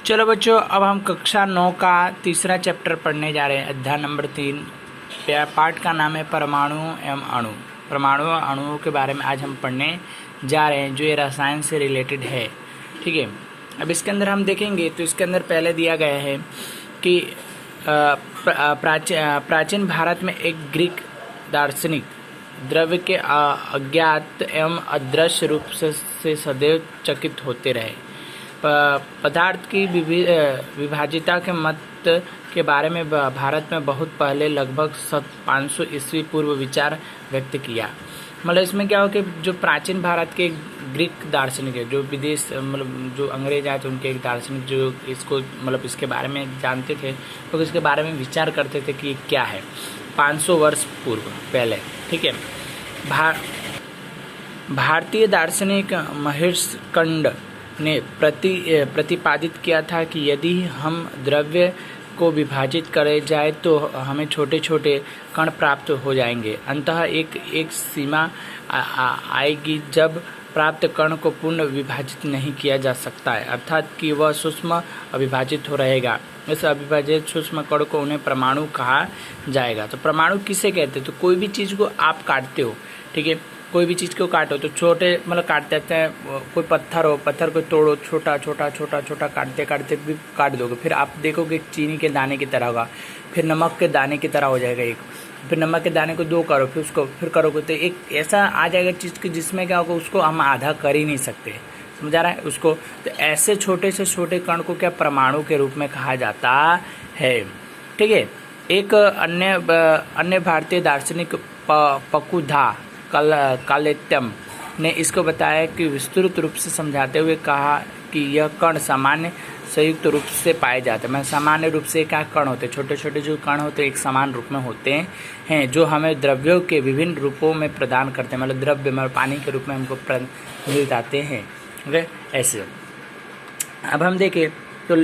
चलो बच्चों, अब हम कक्षा 9 का तीसरा चैप्टर पढ़ने जा रहे हैं। अध्याय नंबर 3 पाठ का नाम है परमाणु एवं अणु। परमाणु और अणुओं के बारे में आज हम पढ़ने जा रहे हैं, जो ये रसायन से रिलेटेड है। ठीक है, अब इसके अंदर हम देखेंगे तो इसके अंदर पहले दिया गया है कि प्राचीन भारत में एक ग्रीक दार्शनिक द्रव्य के अज्ञात एवं अदृश्य रूप से सदैव चकित होते रहे। पदार्थ की विभाजिता के मत के बारे में भारत में बहुत पहले लगभग 500 ईस्वी पूर्व विचार व्यक्त किया। मतलब इसमें क्या हो कि जो प्राचीन भारत के ग्रीक दार्शनिक है, जो विदेश मतलब जो अंग्रेज आए थे, उनके एक दार्शनिक जो इसको मतलब इसके बारे में जानते थे, तो इसके बारे में विचार करते थे कि क्या है 500 वर्ष पूर्व पहले। ठीक है, भारतीय दार्शनिक महेश कंड ने प्रतिपादित किया था कि यदि हम द्रव्य को विभाजित करे जाए तो हमें छोटे छोटे कण प्राप्त हो जाएंगे। अंततः एक सीमा आएगी जब प्राप्त कण को पूर्ण विभाजित नहीं किया जा सकता है, अर्थात कि वह सूक्ष्म अविभाजित हो रहेगा। इस अविभाजित सूक्ष्म कण को उन्हें परमाणु कहा जाएगा। तो परमाणु किसे कहते हैं? तो कोई भी चीज़ को आप काटते हो, ठीक है, कोई भी चीज़ को काटो तो छोटे मतलब काट देते हैं। कोई पत्थर हो, पत्थर को तोड़ो, छोटा छोटा छोटा छोटा काटते काटते भी काट दोगे, फिर आप देखोगे चीनी के दाने की तरह होगा, फिर नमक के दाने की तरह हो जाएगा एक, फिर नमक के दाने को 2 करो, फिर उसको फिर करोगे तो एक ऐसा आ जाएगा चीज़ की जिसमें क्या होगा, उसको हम आधा कर ही नहीं सकते। समझ आ रहा है उसको? तो ऐसे छोटे से छोटे कण को क्या परमाणु के रूप में कहा जाता है। ठीक है, एक अन्य भारतीय दार्शनिक पकुधा कालेत्यम ने इसको बताया कि विस्तृत रूप से समझाते हुए कहा कि यह कण सामान्य संयुक्त रूप से पाए जाते हैं। मैं सामान्य रूप से क्या कण होते हैं, छोटे छोटे जो कण होते हैं एक समान रूप में होते हैं, जो हमें द्रव्यों के विभिन्न रूपों में प्रदान करते हैं। मतलब द्रव्य मतलब पानी के रूप में हमको मिल जाते हैं। ऐसे अब हम देखें तो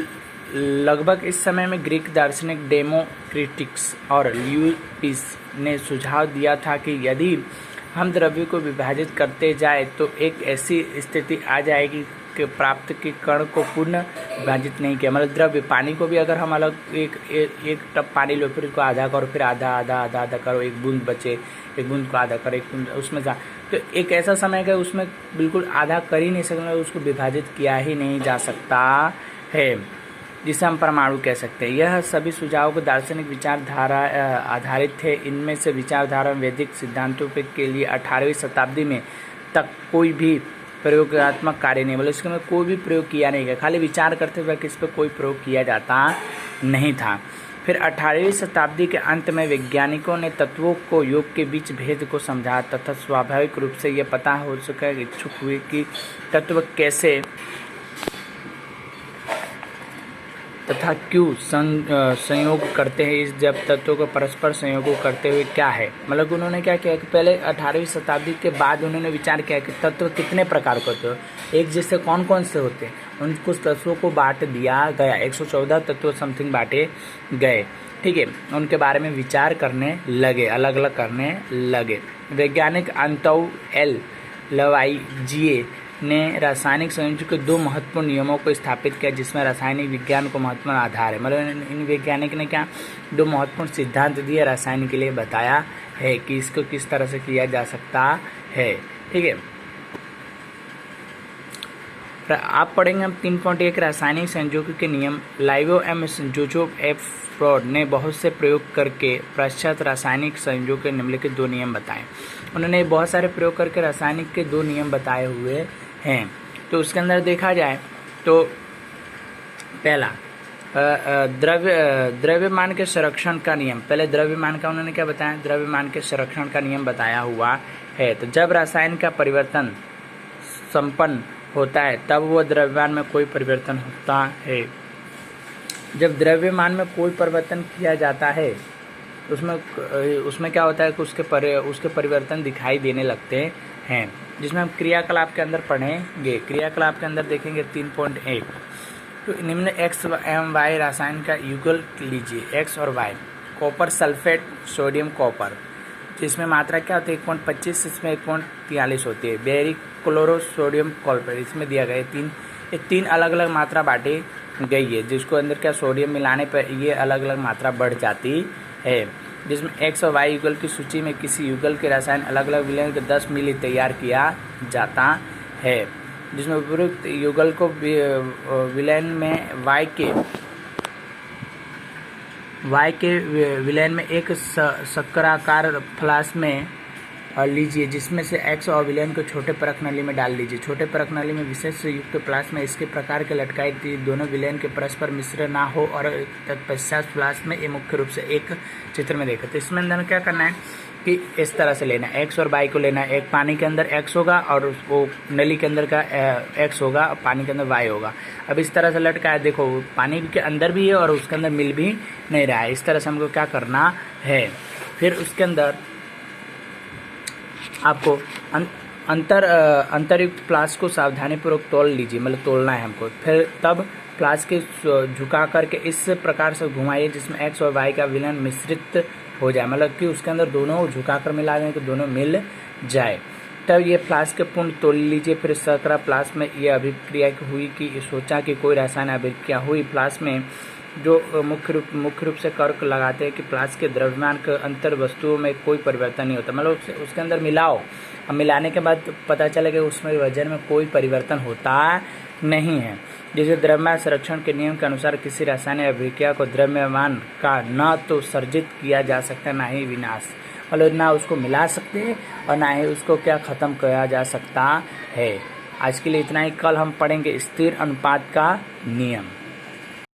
लगभग इस समय में ग्रीक दार्शनिक डेमोक्रिटिक्स और ल्यूपिस ने सुझाव दिया था कि यदि हम द्रव्य को विभाजित करते जाए तो एक ऐसी स्थिति आ जाएगी कि प्राप्त के कण को पूर्ण विभाजित नहीं किया। मतलब द्रव्य पानी को भी अगर हम अलग एक टब पानी लो, फिर उसको आधा करो, फिर आधा आधा आधा आधा करो, एक बूंद बचे, एक बूंद को आधा करो, एक बूंद उसमें जा, तो एक ऐसा समय है उसमें बिल्कुल आधा कर ही नहीं सकते, उसको विभाजित किया ही नहीं जा सकता है, जिसे हम परमाणु कह सकते हैं। यह सभी सुझावों को दार्शनिक विचारधारा आधारित थे। इनमें से विचारधारा वैदिक सिद्धांतों के लिए 18वीं शताब्दी में तक कोई भी प्रयोगात्मक कार्य नहीं, मतलब इसमें कोई भी प्रयोग किया नहीं गया, खाली विचार करते हुए इस पर कोई प्रयोग किया जाता नहीं था। फिर 18वीं शताब्दी के अंत में वैज्ञानिकों ने तत्वों को योग के बीच भेद को समझा तथा स्वाभाविक रूप से यह पता हो सका इच्छुक हुए कि तत्व कैसे तथा क्यों संयोग करते हैं। इस जब तत्वों को परस्पर संयोग करते हुए क्या है, मतलब उन्होंने क्या किया कि पहले 18वीं शताब्दी के बाद उन्होंने विचार किया कि तत्व कितने प्रकार के होते हैं, एक जैसे कौन कौन से होते हैं। उन कुछ तत्वों को बांट दिया गया, 114 तत्व समथिंग बांटे गए। ठीक है, उनके बारे में विचार करने लगे, अलग अलग करने लगे। वैज्ञानिक अंतौ एल लवाइजिए ने रासायनिक संयोजन के 2 महत्वपूर्ण नियमों को स्थापित किया, जिसमें रासायनिक विज्ञान को महत्वपूर्ण आधार है। मतलब इन वैज्ञानिक ने क्या 2 महत्वपूर्ण सिद्धांत दिए रसायन के लिए, बताया है कि इसको किस तरह से किया जा सकता है। ठीक है, आप पढ़ेंगे हम 3.1 रासायनिक संयोजन के नियम। लाइवो एम जोजोफ एफ फ्रॉड ने बहुत से प्रयोग करके पश्चात रासायनिक संयोजन के निम्नलिखित 2 नियम बताए। उन्होंने बहुत सारे प्रयोग करके रासायनिक के 2 नियम बताए हुए हैं। तो उसके अंदर देखा जाए तो पहला द्रव्यमान के संरक्षण का नियम। पहले द्रव्यमान का उन्होंने क्या बताया, द्रव्यमान के संरक्षण का नियम बताया हुआ है। तो जब रासायन का परिवर्तन संपन्न होता है तब वह द्रव्यमान में कोई परिवर्तन होता है। जब द्रव्यमान में कोई परिवर्तन किया जाता है तो उसमें क्या होता है कि उसके परिवर्तन दिखाई देने लगते हैं, जिसमें हम क्रियाकलाप के अंदर पढ़ेंगे। क्रियाकलाप के अंदर देखेंगे 3.1। तो निम्न x एवं y रासायन का युगल लीजिए, x और y। Copper sulphate sodium copper, जिसमें मात्रा क्या होती है 1.25, इसमें 1.43 होती है। बेरिक क्लोरो सोडियम कॉपर, इसमें दिया गया 3 अलग अलग मात्रा बांटे गई है, जिसको अंदर क्या सोडियम मिलाने पर ये अलग अलग मात्रा बढ़ जाती है, जिसमें एक्स और वाई युगल की सूची में किसी युगल के रसायन अलग अलग विलयन के 10 मिली तैयार किया जाता है, जिसमें उपयुक्त युगल को विलयन में वाई के विलयन में एक शक्कराकार फ्लास्क में लीजिए, जिसमें से एक्स और विलयन को छोटे परख नली में डाल लीजिए। छोटे परख नली में विशेष युक्त फ्लास्क में इसके प्रकार के लटकाई थी दोनों विलयन के परस्पर मिश्र ना हो और तत्पश्चात फ्लास्क में ये मुख्य रूप से एक चित्र में देखा। तो इसमें अंदर क्या करना है कि इस तरह से लेना है, एक्स और वाई को लेना है। एक पानी के अंदर एक्स होगा और वो नली के अंदर का एक्स होगा और पानी के अंदर वाई होगा। अब इस तरह से लटका है, देखो पानी के अंदर भी है और उसके अंदर मिल भी नहीं रहा है। इस तरह से हमको क्या करना है, फिर उसके अंदर आपको अंतरयुक्त फ्लास्क को सावधानीपूर्वक तोल लीजिए, मतलब तोलना है हमको। फिर तब फ्लास्क के झुका करके इस प्रकार से घुमाइए जिसमें एक्स और वाई का विलयन मिश्रित हो जाए, मतलब कि उसके अंदर दोनों झुकाकर मिला दें तो दोनों मिल जाए। तब ये फ्लास्क के पूर्ण तोल लीजिए। फिर शर्करा फ्लास्क में ये अभिक्रिया हुई कि सोचा कि कोई रासायनिक अभिक्रिया हुई। फ्लास्क में जो मुख्य रूप से कर्क लगाते हैं कि फ्लास्क के द्रव्यमान के अंतर वस्तुओं में कोई परिवर्तन नहीं होता, मतलब उसके अंदर मिलाओ, अब मिलाने के बाद पता चलेगा उसमें वजन में कोई परिवर्तन होता नहीं है। जैसे द्रव्यमान संरक्षण के नियम के अनुसार किसी रासायनिक अभिक्रिया को द्रव्यमान का न तो सर्जित किया जा सकता ना ही विनाश, मतलब ना उसको मिला सकते हैं और ना ही उसको क्या ख़त्म किया जा सकता है। आज के लिए इतना ही। कल हम पढ़ेंगे स्थिर अनुपात का नियम।